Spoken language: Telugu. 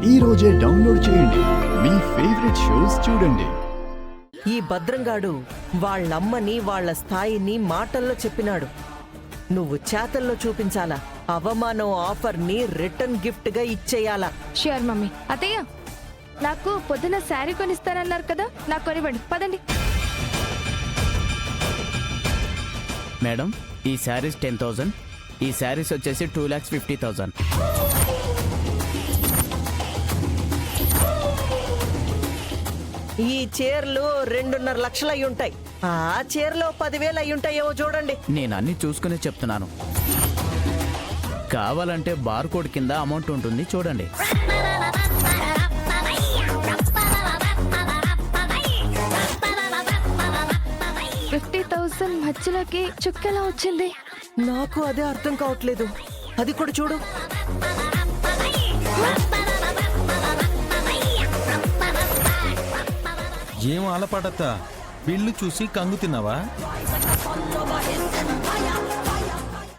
ఈ రోజే డౌన్లోడ్ చేయండి. మీ ఫేవరెట్ షోస్ చూడండి. ఈ భద్రంగాడు వాళ్ళమ్మని వాళ్ళ స్థాయిని మాటల్లో చెప్పినాడు. నువ్వు చేతల్లో చూపించాలా. అవమానం ఆఫర్ని రిటర్న్ గిఫ్ట్ గా ఇచ్చేయాలా. Sure mummy. అత్తయ్య, నాకు పొద్దున శారీ కొనిస్తానన్నారు కదా, నాకు కొనివ్వండి. పదండి. మేడం, ఈ శారీస్ 10,000, ఈ శారీస్ వచ్చేసి 2,50,000. ఈ చీరలు 2.5 లక్షలు అయి ఉంటాయి. ఆ చీరలో 10,000 అయి ఉంటాయేమో చూడండి. నేను అన్ని చూసుకునే చెప్తున్నాను. కావాలంటే బార్ కోడ్ కింద అమౌంట్ ఉంటుంది, చూడండి. 50,000 మధ్యలోకి చుక్కెలా వచ్చింది? నాకు అదే అర్థం కావట్లేదు. అది కూడా చూడు. ఏం ఆలపాటత్తా, బిల్లు చూసి కంగు తిన్నావా?